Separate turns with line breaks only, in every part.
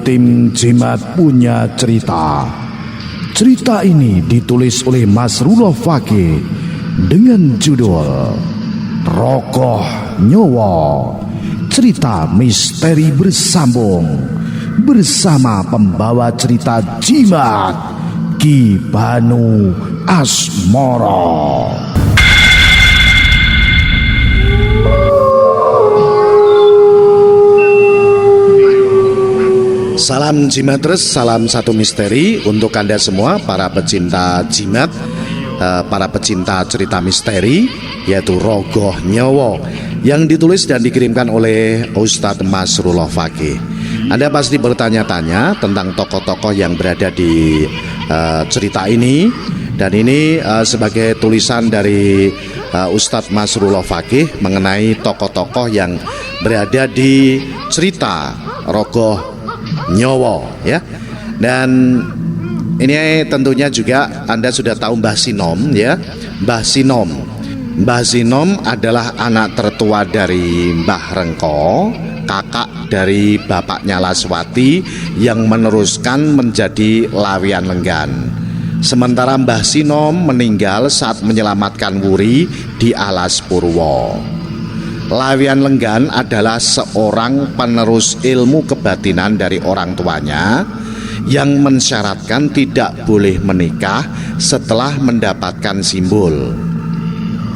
tim Jimat punya cerita. Cerita ini ditulis oleh Masrullah Fakih dengan judul Rogoh Nyowo. Cerita misteri bersambung bersama pembawa cerita Jimat, Ki Banu Asmoro. Salam Jimatres, salam satu misteri untuk Anda semua para pecinta Jimat, para pecinta cerita misteri, yaitu Rogoh Nyowo yang ditulis dan dikirimkan oleh Ustadz Masrullah Fakih. Anda pasti bertanya-tanya tentang tokoh-tokoh yang berada di cerita ini, dan ini sebagai tulisan dari Ustadz Masrullah Fakih mengenai tokoh-tokoh yang berada di cerita Rogoh Nyowo, ya. Dan ini tentunya juga Anda sudah tahu Mbah Sinom, ya. Mbah Sinom adalah anak tertua dari Mbah Rengko, kakak dari bapaknya Laswati yang meneruskan menjadi Lawian Lenggan. Sementara Mbah Sinom meninggal saat menyelamatkan Wuri di Alas Purwo. Lawian Lenggan adalah seorang penerus ilmu kebatinan dari orang tuanya yang mensyaratkan tidak boleh menikah setelah mendapatkan simbol.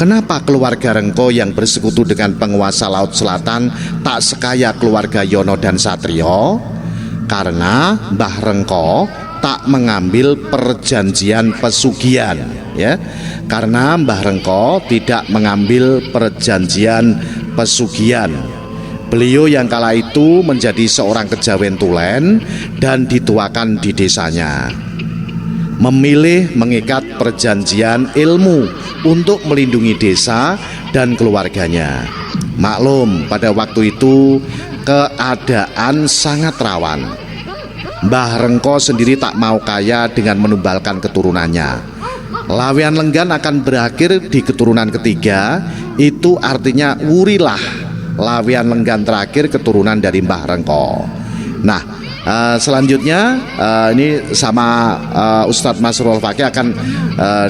Kenapa keluarga Rengko yang bersekutu dengan penguasa Laut Selatan tak sekaya keluarga Yono dan Satrio? Karena Mbah Rengko tak mengambil perjanjian pesugihan, ya. Karena Mbah Rengko tidak mengambil perjanjian pesugihan. Beliau yang kala itu menjadi seorang kejawen tulen dan dituakan di desanya. Memilih mengikat perjanjian ilmu untuk melindungi desa dan keluarganya. Maklum, pada waktu itu keadaan sangat rawan. Mbah Rengko sendiri tak mau kaya dengan menumbalkan keturunannya. Lawian Lenggan akan berakhir di keturunan ketiga, itu artinya Wurilah Lawian Lenggan terakhir keturunan dari Mbah Rengko. Nah, selanjutnya ini sama Ustadz Masrullah Fakih akan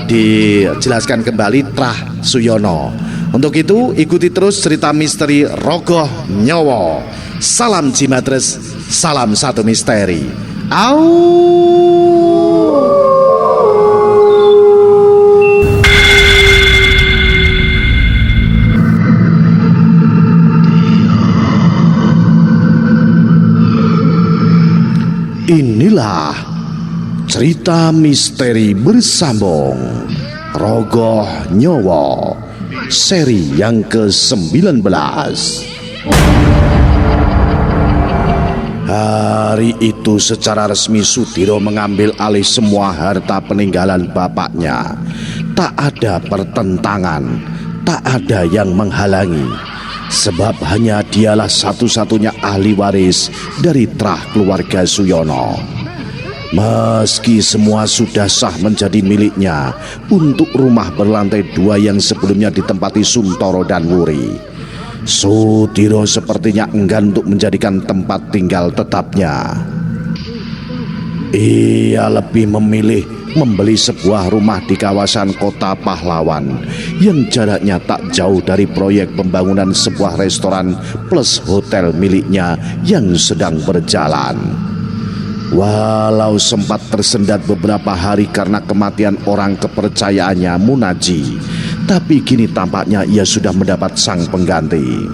dijelaskan kembali Trah Suyono. Untuk itu ikuti terus cerita misteri Rogoh Nyowo. Salam Jimatres, salam satu misteri. Inilah cerita misteri bersambung Rogoh Nyowo seri yang ke-19. Hari itu secara resmi Sudiro mengambil alih semua harta peninggalan bapaknya. Tak ada pertentangan, tak ada yang menghalangi, sebab hanya dialah satu-satunya ahli waris dari trah keluarga Suyono. Meski semua sudah sah menjadi miliknya untuk rumah berlantai 2 yang sebelumnya ditempati Suntoro dan Wuri, Sudiro sepertinya enggan untuk menjadikan tempat tinggal tetapnya. Ia lebih memilih membeli sebuah rumah di kawasan Kota Pahlawan yang jaraknya tak jauh dari proyek pembangunan sebuah restoran plus hotel miliknya yang sedang berjalan. Walau sempat tersendat beberapa hari karena kematian orang kepercayaannya Munaji, tapi kini tampaknya ia sudah mendapat sang pengganti.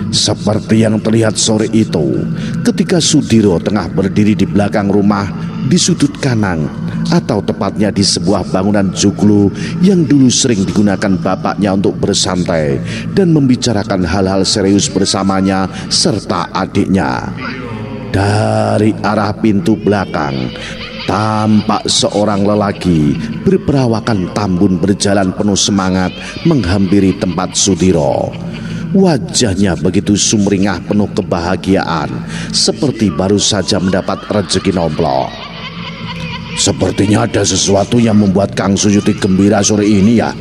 Seperti yang terlihat sore itu, ketika Sudiro tengah berdiri di belakang rumah di sudut kanan, atau tepatnya di sebuah bangunan joglo yang dulu sering digunakan bapaknya untuk bersantai dan membicarakan hal-hal serius bersamanya serta adiknya. Dari arah pintu belakang tampak seorang lelaki berperawakan tambun berjalan penuh semangat menghampiri tempat Sudiro. Wajahnya begitu sumringah penuh kebahagiaan, seperti baru saja mendapat rezeki nomplok. Sepertinya ada sesuatu yang membuat Kang Suyuti gembira sore ini, ya?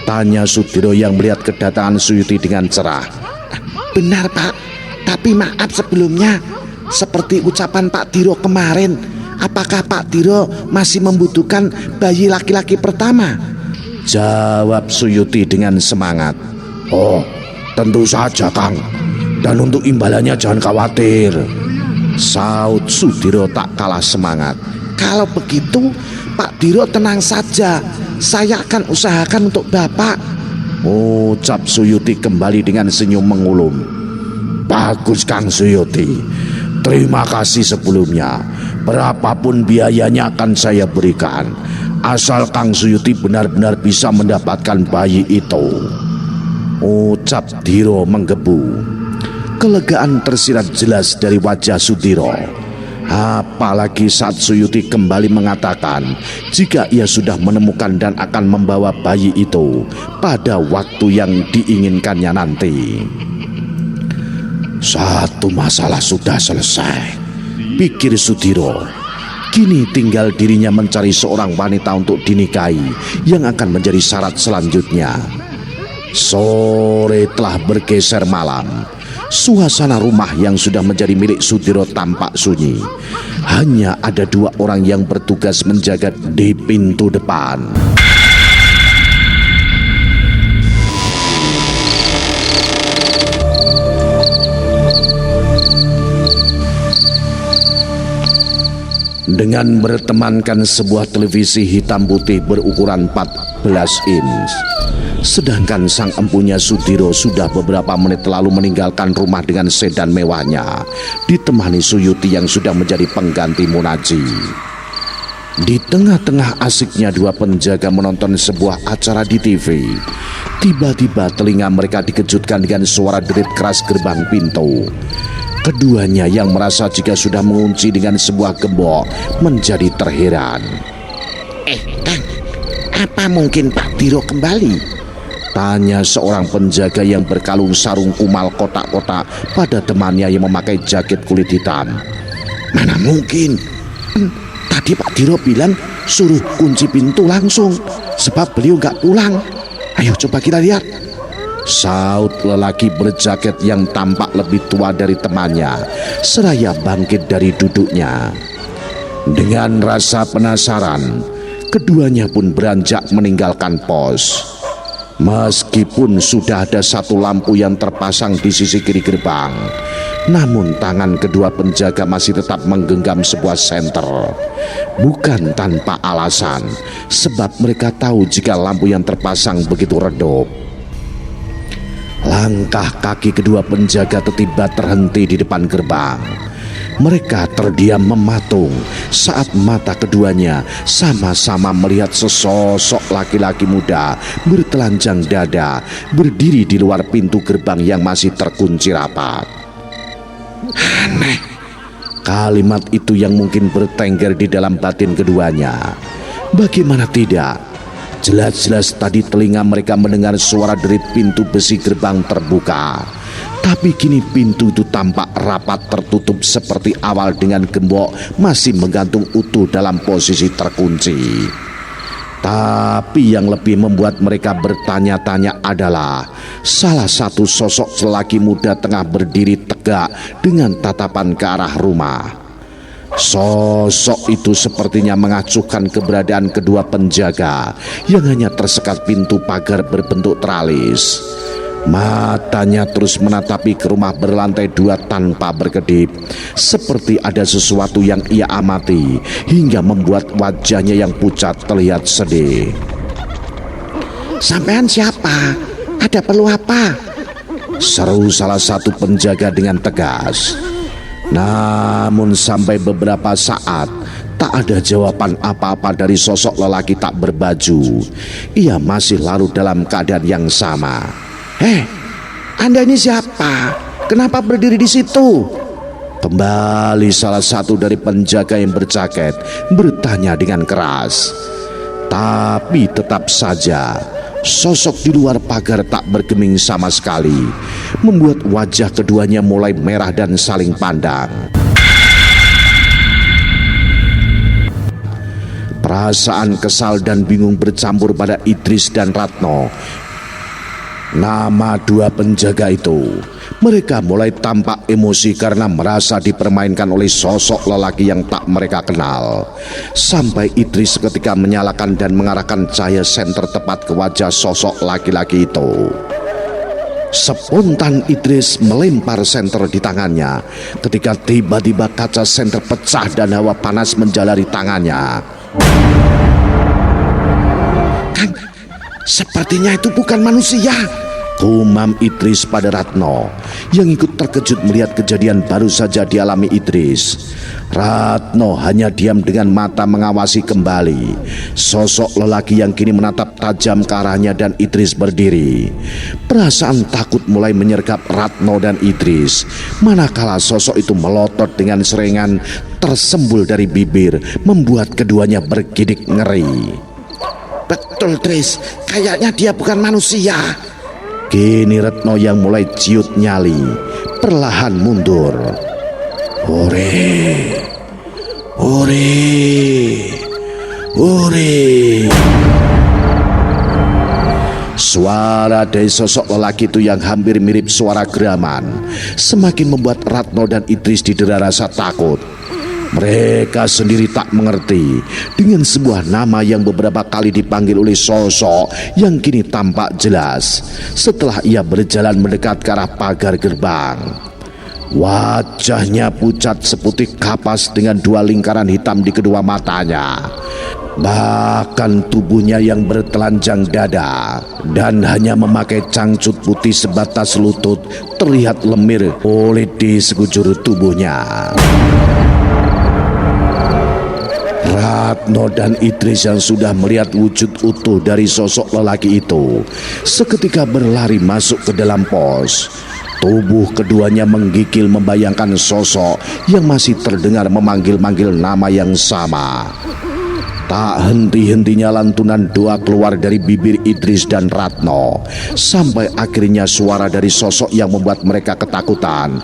Tanya Sudiro yang melihat kedatangan Suyuti dengan cerah.
Benar, Pak. Tapi maaf sebelumnya,
seperti ucapan Pak Diro kemarin. Apakah Pak Diro masih membutuhkan bayi laki-laki pertama? Jawab Suyuti dengan semangat. Oh, tentu saja Kang. Dan untuk imbalannya jangan khawatir, saut Sudiro tak kalah semangat. Kalau begitu Pak Diro tenang saja, saya akan usahakan untuk Bapak, ucap Suyuti kembali dengan senyum mengulum. Bagus Kang Suyuti, terima kasih sebelumnya. Berapapun biayanya akan saya berikan, asal Kang Suyuti benar-benar bisa mendapatkan bayi itu, ucap Diro menggebu. Kelegaan tersirat jelas dari wajah Sudiro. Apalagi saat Suyuti kembali mengatakan jika ia sudah menemukan dan akan membawa bayi itu pada waktu yang diinginkannya nanti. Satu masalah sudah selesai, pikir Sudiro. Kini tinggal dirinya mencari seorang wanita untuk dinikahi yang akan menjadi syarat selanjutnya. Sore telah bergeser malam. Suasana rumah yang sudah menjadi milik Sudiro tampak sunyi. Hanya ada 2 orang yang bertugas menjaga di pintu depan. Dengan bertemankan sebuah televisi hitam putih berukuran 14 inch. Sedangkan sang empunya Sudiro sudah beberapa menit lalu meninggalkan rumah dengan sedan mewahnya, ditemani Suyuti yang sudah menjadi pengganti Munaji. Di tengah-tengah asiknya 2 penjaga menonton sebuah acara di TV, tiba-tiba telinga mereka dikejutkan dengan suara derit keras gerbang pintu. Keduanya yang merasa jika sudah mengunci dengan sebuah gembok menjadi terheran. Kang, apa mungkin Pak Diro kembali? Tanya seorang penjaga yang berkalung sarung kumal kotak-kotak pada temannya yang memakai jaket kulit hitam. Mana mungkin? Tadi Pak Diro bilang suruh kunci pintu langsung, sebab beliau gak pulang. Ayo coba kita lihat, saut lelaki berjaket yang tampak lebih tua dari temannya, seraya bangkit dari duduknya. Dengan rasa penasaran, keduanya pun beranjak meninggalkan pos. Meskipun sudah ada 1 lampu yang terpasang di sisi kiri gerbang, namun tangan kedua penjaga masih tetap menggenggam sebuah senter. Bukan tanpa alasan, sebab mereka tahu jika lampu yang terpasang begitu redup. Langkah kaki kedua penjaga tiba terhenti di depan gerbang. Mereka terdiam mematung saat mata keduanya sama-sama melihat sesosok laki-laki muda bertelanjang dada berdiri di luar pintu gerbang yang masih terkunci rapat. Aneh, kalimat itu yang mungkin bertengger di dalam batin keduanya. Bagaimana tidak? Jelas-jelas tadi telinga mereka mendengar suara derit pintu besi gerbang terbuka. Tapi kini pintu itu tampak rapat tertutup seperti awal dengan gembok masih menggantung utuh dalam posisi terkunci. Tapi yang lebih membuat mereka bertanya-tanya adalah salah satu sosok lelaki muda tengah berdiri tegak dengan tatapan ke arah rumah. Sosok itu sepertinya mengacuhkan keberadaan kedua penjaga yang hanya tersekat pintu pagar berbentuk teralis. Matanya terus menatapi ke rumah berlantai 2 tanpa berkedip, seperti ada sesuatu yang ia amati hingga membuat wajahnya yang pucat terlihat sedih. Sampean siapa? Ada perlu apa? Seru salah satu penjaga dengan tegas. Namun sampai beberapa saat tak ada jawaban apa-apa dari sosok lelaki tak berbaju. Ia masih larut dalam keadaan yang sama. Anda ini siapa? Kenapa berdiri di situ? Kembali salah satu dari penjaga yang berjaket bertanya dengan keras. Tapi tetap saja sosok di luar pagar tak bergeming sama sekali, membuat wajah keduanya mulai merah dan saling pandang. Perasaan kesal dan bingung bercampur pada Idris dan Ratno Nama dua penjaga itu. Mereka mulai tampak emosi karena merasa dipermainkan oleh sosok lelaki yang tak mereka kenal. Sampai Idris seketika menyalakan dan mengarahkan cahaya senter tepat ke wajah sosok laki-laki itu. Spontan Idris melempar senter di tangannya ketika tiba-tiba kaca senter pecah dan hawa panas menjalari tangannya. "Kang, sepertinya itu bukan manusia," gumam Idris pada Ratno yang ikut terkejut melihat kejadian baru saja dialami Idris. Ratno hanya diam dengan mata mengawasi kembali sosok lelaki yang kini menatap tajam ke arahnya dan Idris berdiri. Perasaan takut mulai menyergap Ratno dan Idris manakala sosok itu melotot dengan serengan tersembul dari bibir membuat keduanya bergidik ngeri. "Betul Tris, kayaknya dia bukan manusia." Kini Retno yang mulai ciut nyali perlahan mundur. "Ore, ore, ore." Suara dari sosok lelaki itu yang hampir mirip suara geraman semakin membuat Ratno dan Idris didera rasa takut. Mereka sendiri tak mengerti dengan sebuah nama yang beberapa kali dipanggil oleh sosok yang kini tampak jelas setelah ia berjalan mendekat ke arah pagar gerbang. Wajahnya pucat seputih kapas dengan dua lingkaran hitam di kedua matanya. Bahkan tubuhnya yang bertelanjang dada dan hanya memakai cangcut putih sebatas lutut terlihat lemir oleh di sekujur tubuhnya. Ratno dan Idris yang sudah melihat wujud utuh dari sosok lelaki itu seketika berlari masuk ke dalam pos. Tubuh keduanya menggigil membayangkan sosok yang masih terdengar memanggil-manggil nama yang sama. Tak henti-hentinya lantunan doa keluar dari bibir Idris dan Ratno sampai akhirnya suara dari sosok yang membuat mereka ketakutan.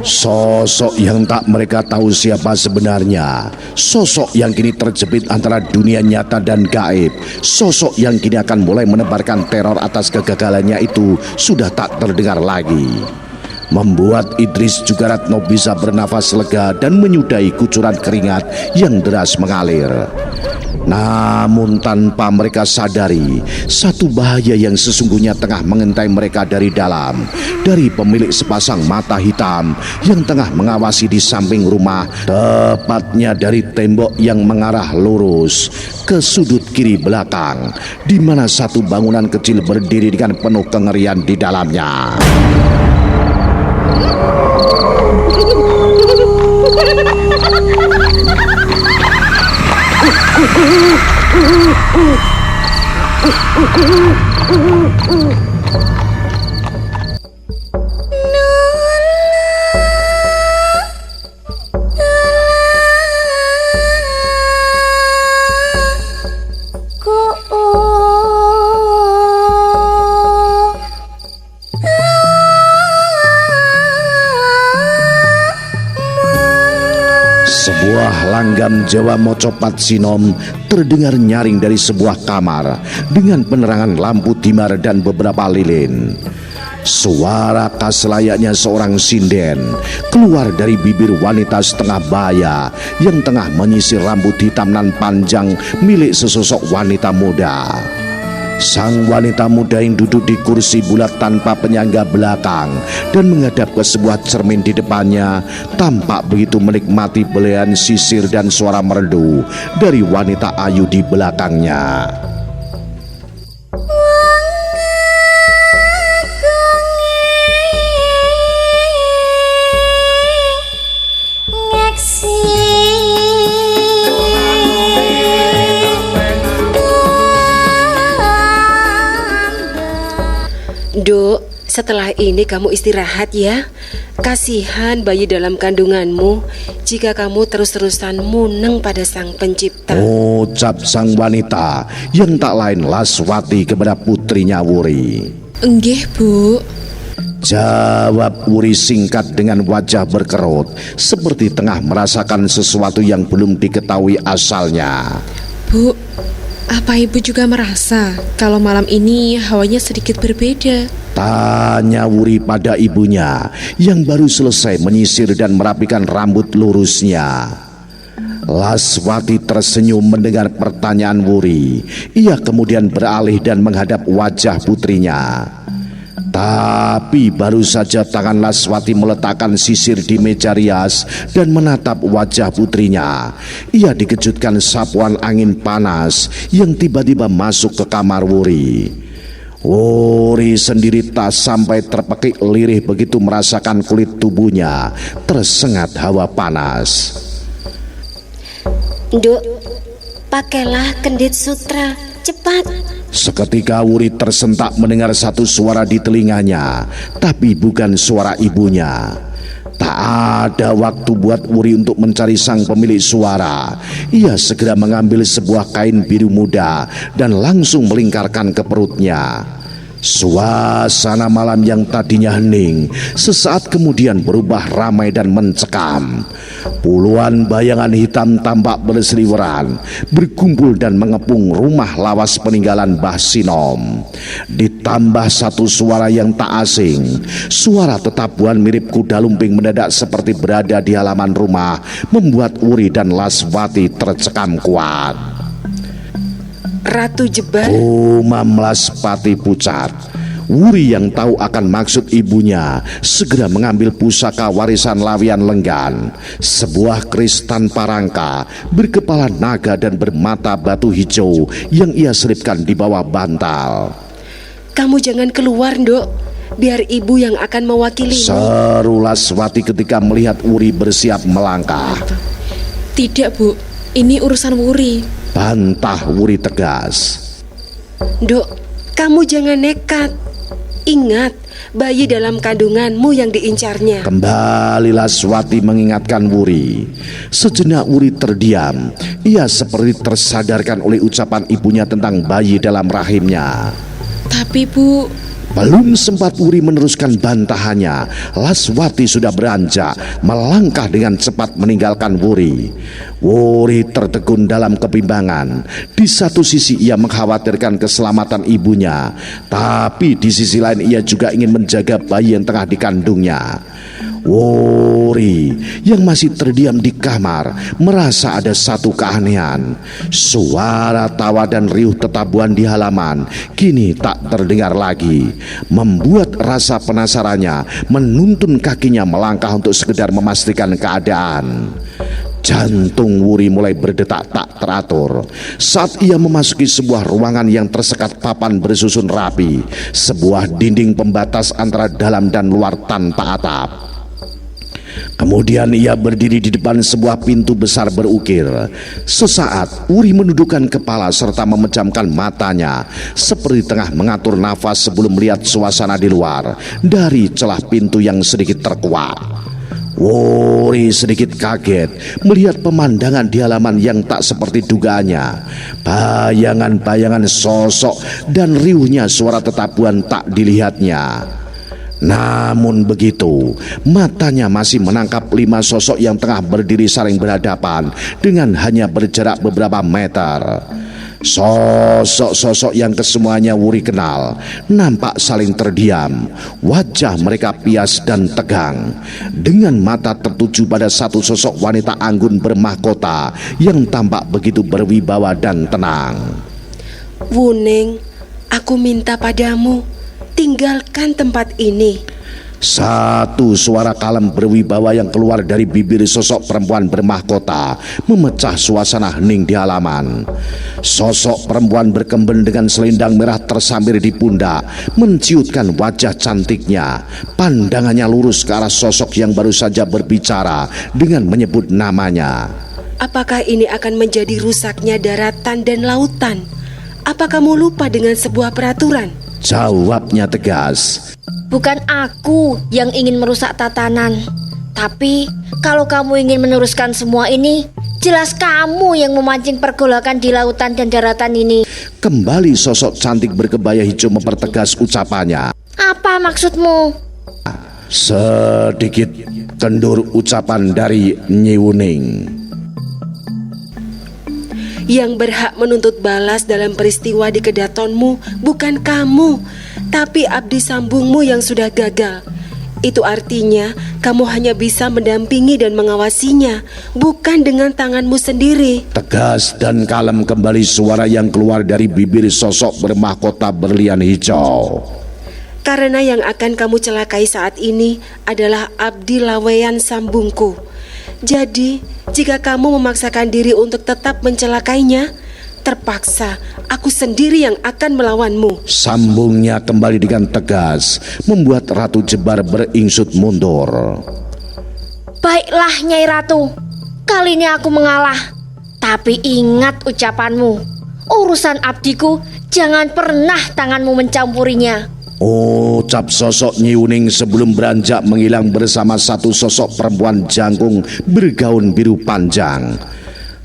Sosok yang tak mereka tahu siapa sebenarnya. Sosok yang kini terjepit antara dunia nyata dan gaib. Sosok yang kini akan mulai menebarkan teror atas kegagalannya itu sudah tak terdengar lagi. Membuat Idris juga Ratno bisa bernafas lega dan menyudahi kucuran keringat yang deras mengalir. Namun tanpa mereka sadari, satu bahaya yang sesungguhnya tengah mengintai mereka dari dalam, dari pemilik sepasang mata hitam yang tengah mengawasi di samping rumah, tepatnya dari tembok yang mengarah lurus ke sudut kiri belakang, di mana satu bangunan kecil berdiri dengan penuh kengerian di dalamnya. Sebuah langgam Jawa Mocopat Sinom terdengar nyaring dari sebuah kamar dengan penerangan lampu dimar dan beberapa lilin. Suara khas layaknya seorang sinden keluar dari bibir wanita setengah baya yang tengah menyisir rambut hitam nan panjang milik sesosok wanita muda. Sang wanita muda yang duduk di kursi bulat tanpa penyangga belakang dan menghadap ke sebuah cermin di depannya tampak begitu menikmati belayan sisir dan suara merdu dari wanita ayu di belakangnya.
Duk, setelah ini kamu istirahat ya. Kasihan bayi dalam kandunganmu jika kamu terus-terusan muneng pada Sang Pencipta.
Ucap sang wanita yang tak lain Laswati kepada putrinya Wuri.
Enggih, Bu.
Jawab Wuri singkat dengan wajah berkerut seperti tengah merasakan sesuatu yang belum diketahui asalnya.
Bu, Apa ibu juga merasa kalau malam ini hawanya sedikit berbeda?
Tanya Wuri pada ibunya yang baru selesai menyisir dan merapikan rambut lurusnya. Laswati tersenyum mendengar pertanyaan Wuri. Ia kemudian beralih dan menghadap wajah putrinya. Tapi baru saja tangan Laswati meletakkan sisir di meja rias dan menatap wajah putrinya, ia dikejutkan sapuan angin panas yang tiba-tiba masuk ke kamar Wuri. Wuri sendiri tak sampai terpekik lirih begitu merasakan kulit tubuhnya tersengat hawa panas.
Nduk, pakailah kendit sutra, cepat.
Seketika Wuri tersentak mendengar satu suara di telinganya, tapi bukan suara ibunya. Tak ada waktu buat Wuri untuk mencari sang pemilik suara. Ia segera mengambil sebuah kain biru muda dan langsung melingkarkan ke perutnya. Suasana malam yang tadinya hening sesaat kemudian berubah ramai dan mencekam. Puluhan bayangan hitam tampak berseliweran, berkumpul dan mengepung rumah lawas peninggalan Mbah Sinom. Ditambah satu suara yang tak asing, suara tetabuhan mirip kuda lumping mendadak seperti berada di halaman rumah, membuat Wuri dan Laswati tercekam kuat.
Ratu Jebar,
Umam Laspati pucat. Wuri yang tahu akan maksud ibunya segera mengambil pusaka warisan Lawian Lenggan, sebuah keris tanpa rangka berkepala naga dan bermata batu hijau yang ia selipkan di bawah bantal.
kamu jangan keluar, Nduk. Biar ibu yang akan mewakilimu.
Seru Laswati ketika melihat Wuri bersiap melangkah.
Tidak, Bu. Ini urusan Wuri.
Bantah Wuri tegas.
Nduk, kamu jangan nekat. Ingat, bayi dalam kandunganmu yang diincarnya.
Kembali Laswati mengingatkan Wuri. Sejenak Wuri terdiam. Ia seperti tersadarkan oleh ucapan ibunya tentang bayi dalam rahimnya.
Tapi Bu,
Belum sempat Wuri meneruskan bantahannya, Laswati sudah beranjak melangkah dengan cepat meninggalkan Wuri. Wuri tertegun dalam kebimbangan. Di satu sisi ia mengkhawatirkan keselamatan ibunya, tapi di sisi lain ia juga ingin menjaga bayi yang tengah dikandungnya. Wuri yang masih terdiam di kamar merasa ada satu keanehan. Suara tawa dan riuh tetabuhan di halaman kini tak terdengar lagi, membuat rasa penasarannya menuntun kakinya melangkah untuk sekedar memastikan keadaan. Jantung Wuri mulai berdetak tak teratur saat ia memasuki sebuah ruangan yang tersekat papan bersusun rapi, sebuah dinding pembatas antara dalam dan luar tanpa atap. Kemudian ia berdiri di depan sebuah pintu besar berukir. Sesaat Wuri menundukkan kepala serta memejamkan matanya, seperti tengah mengatur nafas sebelum melihat suasana di luar dari celah pintu yang sedikit terkuak. Wuri sedikit kaget melihat pemandangan di halaman yang tak seperti dugaannya. Bayangan-bayangan sosok dan riuhnya suara tetabuhan tak dilihatnya. Namun begitu, matanya masih menangkap 5 sosok yang tengah berdiri saling berhadapan dengan hanya berjarak beberapa meter. Sosok-sosok yang kesemuanya Wuri kenal nampak saling terdiam. Wajah mereka pias dan tegang, dengan mata tertuju pada satu sosok wanita anggun bermahkota yang tampak begitu berwibawa dan tenang.
Wuning, aku minta padamu, tinggalkan tempat ini.
Satu suara kalem berwibawa yang keluar dari bibir sosok perempuan bermahkota memecah suasana hening di halaman. Sosok perempuan berkemben dengan selendang merah tersambar di pundak menciutkan wajah cantiknya. Pandangannya lurus ke arah sosok yang baru saja berbicara dengan menyebut namanya.
Apakah ini akan menjadi rusaknya daratan dan lautan? Apa kamu lupa dengan sebuah peraturan?
Jawabnya tegas.
Bukan aku yang ingin merusak tatanan, tapi kalau kamu ingin meneruskan semua ini, jelas kamu yang memancing pergolakan di lautan dan daratan ini.
Kembali sosok cantik berkebaya hijau mempertegas ucapannya.
Apa maksudmu?
Sedikit kendur ucapan dari Nyi Wuning.
Yang berhak menuntut balas dalam peristiwa di kedatonmu bukan kamu, tapi abdi sambungmu yang sudah gagal. Itu artinya kamu hanya bisa mendampingi dan mengawasinya, bukan dengan tanganmu sendiri.
Tegas dan kalem kembali suara yang keluar dari bibir sosok bermahkota berlian hijau.
Karena yang akan kamu celakai saat ini adalah abdi laweyan sambungku. Jadi, jika kamu memaksakan diri untuk tetap mencelakainya, terpaksa aku sendiri yang akan melawanmu.
Sambungnya kembali dengan tegas, membuat Ratu Jebar beringsut mundur.
Baiklah Nyai Ratu, kali ini aku mengalah. Tapi ingat ucapanmu, urusan abdiku jangan pernah tanganmu mencampurinya.
Ucap sosok Nyi Wuning sebelum beranjak menghilang bersama satu sosok perempuan jangkung bergaun biru panjang.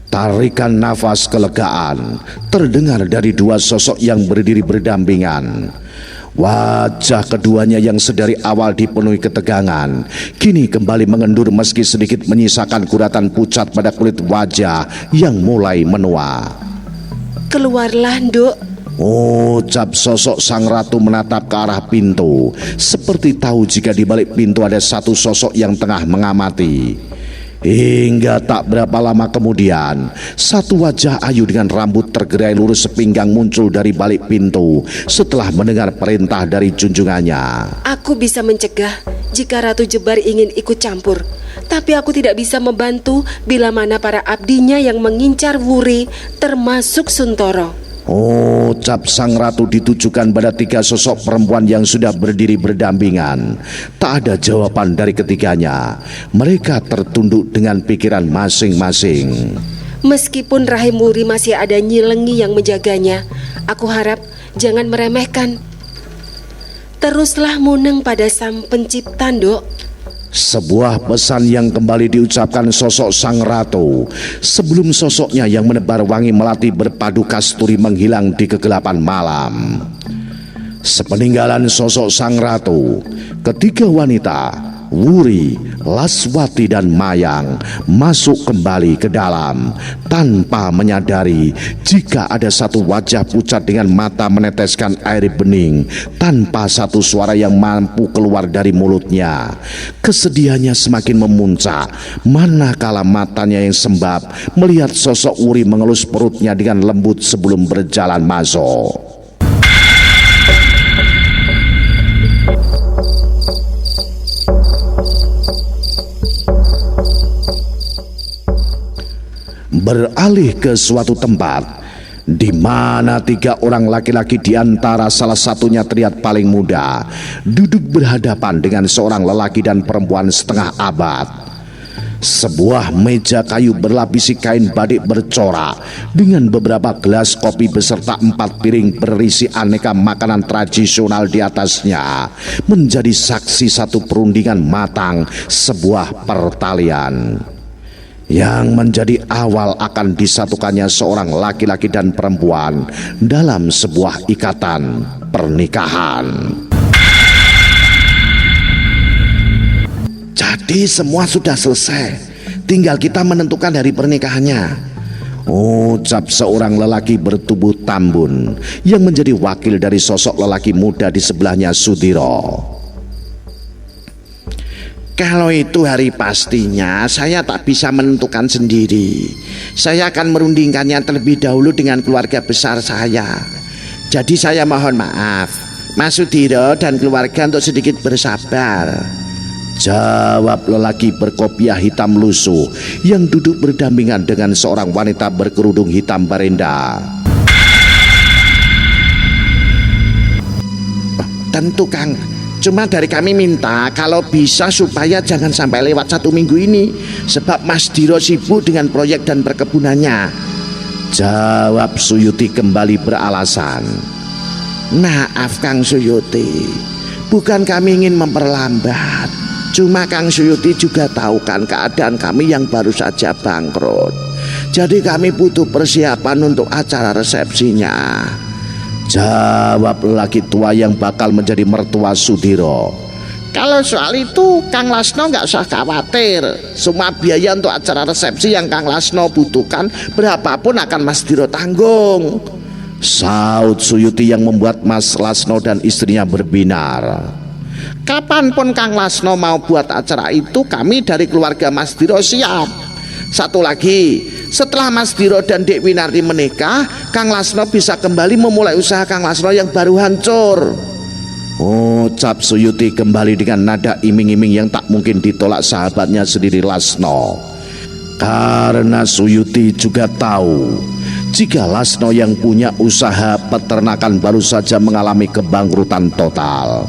Tarikan nafas kelegaan terdengar dari dua sosok yang berdiri berdampingan. Wajah keduanya yang sedari awal dipenuhi ketegangan kini kembali mengendur meski sedikit menyisakan kuratan pucat pada kulit wajah yang mulai menua.
Keluarlah, Nduk.
Ucap sosok sang ratu menatap ke arah pintu, seperti tahu jika di balik pintu ada satu sosok yang tengah mengamati. Hingga tak berapa lama kemudian, satu wajah ayu dengan rambut tergerai lurus sepinggang muncul dari balik pintu setelah mendengar perintah dari junjungannya.
Aku bisa mencegah jika Ratu Jebar ingin ikut campur, tapi aku tidak bisa membantu bila mana para abdinya yang mengincar Wuri, termasuk Suntoro.
Ucap sang ratu ditujukan pada tiga sosok perempuan yang sudah berdiri berdampingan. Tak ada jawaban dari ketiganya. Mereka tertunduk dengan pikiran masing-masing.
Meskipun rahim Wuri masih ada Nyi Lengi yang menjaganya, aku harap jangan meremehkan. Teruslah muneng pada Sang Pencipta, Nduk.
Sebuah pesan yang kembali diucapkan sosok sang ratu sebelum sosoknya yang menebar wangi melati berpadu kasturi menghilang di kegelapan malam. Sepeninggalan sosok sang ratu, ketiga wanita Wuri, Laswati dan Mayang masuk kembali ke dalam tanpa menyadari jika ada satu wajah pucat dengan mata meneteskan air bening tanpa satu suara yang mampu keluar dari mulutnya. Kesedihannya semakin memuncak manakala matanya yang sembab melihat sosok Wuri mengelus perutnya dengan lembut sebelum berjalan masuk. Beralih ke suatu tempat di mana tiga orang laki-laki di antara salah satunya terlihat paling muda duduk berhadapan dengan seorang lelaki dan perempuan setengah abad. Sebuah meja kayu berlapisi kain batik bercorak dengan beberapa gelas kopi beserta 4 piring berisi aneka makanan tradisional di atasnya menjadi saksi satu perundingan matang sebuah pertalian yang menjadi awal akan disatukannya seorang laki-laki dan perempuan dalam sebuah ikatan pernikahan. Jadi semua sudah selesai, tinggal kita menentukan hari pernikahannya, ucap seorang lelaki bertubuh tambun yang menjadi wakil dari sosok lelaki muda di sebelahnya, Sudiro. Kalau itu hari pastinya saya tak bisa menentukan sendiri. Saya akan merundingkannya terlebih dahulu dengan keluarga besar saya. Jadi saya mohon maaf, Mas Sudiro dan keluarga untuk sedikit bersabar, jawab lelaki berkopiah hitam lusuh yang duduk berdampingan dengan seorang wanita berkerudung hitam barenda. Tentu Kang, cuma dari kami minta kalau bisa supaya jangan sampai lewat 1 minggu ini, sebab Mas Diro sibuk dengan proyek dan perkebunannya, jawab Suyuti kembali beralasan. Maaf Kang Suyuti, bukan kami ingin memperlambat, cuma Kang Suyuti juga tahu kan keadaan kami yang baru saja bangkrut. Jadi kami butuh persiapan untuk acara resepsinya, jawab lelaki tua yang bakal menjadi mertua Sudiro.
Kalau soal itu Kang Lasno nggak usah khawatir. Semua biaya untuk acara resepsi yang Kang Lasno butuhkan berapapun akan Mas Diro tanggung,
saut Suyuti yang membuat Mas Lasno dan istrinya berbinar.
Kapanpun Kang Lasno mau buat acara itu, kami dari keluarga Mas Diro siap. Satu lagi, setelah Mas Diro dan Dek Winarti menikah, Kang Lasno bisa kembali memulai usaha Kang Lasno yang baru hancur.
Ucap Suyuti kembali dengan nada iming-iming yang tak mungkin ditolak sahabatnya sendiri Lasno. Karena Suyuti juga tahu jika Lasno yang punya usaha peternakan baru saja mengalami kebangkrutan total.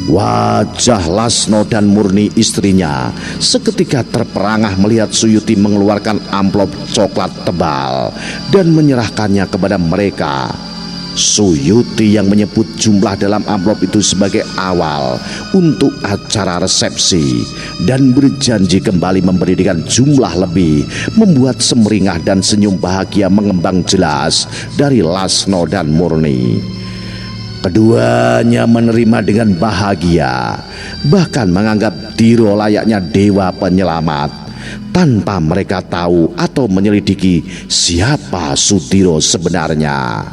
Wajah Lasno dan Murni istrinya seketika terperangah melihat Suyuti mengeluarkan amplop coklat tebal dan menyerahkannya kepada mereka. Suyuti yang menyebut jumlah dalam amplop itu sebagai awal untuk acara resepsi dan berjanji kembali memberi dengan jumlah lebih, membuat semeringah dan senyum bahagia mengembang jelas dari Lasno dan Murni. Keduanya menerima dengan bahagia, bahkan menganggap Diro layaknya dewa penyelamat, tanpa mereka tahu atau menyelidiki siapa Sudiro sebenarnya.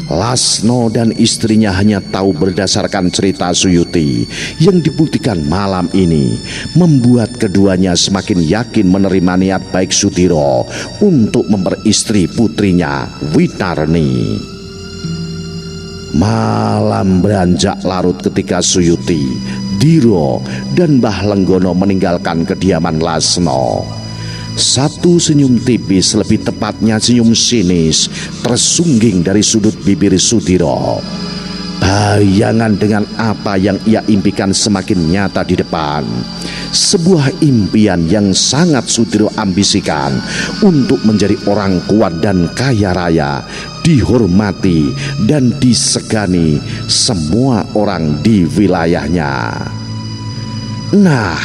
Lasno dan istrinya hanya tahu berdasarkan cerita Suyuti yang dibuktikan malam ini, membuat keduanya semakin yakin menerima niat baik Sudiro untuk memperistri putrinya Winarni. Malam beranjak larut ketika Suyuti, Diro, dan Mbah Lenggono meninggalkan kediaman Lasno. Satu senyum tipis, lebih tepatnya senyum sinis, tersungging dari sudut bibir Sudiro. Bayangan dengan apa yang ia impikan semakin nyata di depan. Sebuah impian yang sangat Sudiro ambisikan untuk menjadi orang kuat dan kaya raya, dihormati dan disegani semua orang di wilayahnya. Nah,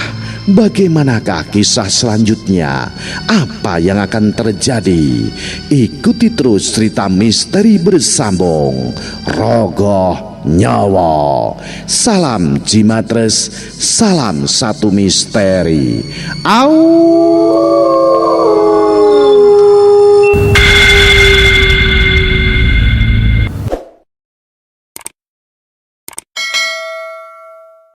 bagaimanakah kisah selanjutnya? Apa yang akan terjadi? Ikuti terus cerita misteri bersambung Rogoh Nyowo. Salam Jimatres, salam satu misteri. Au.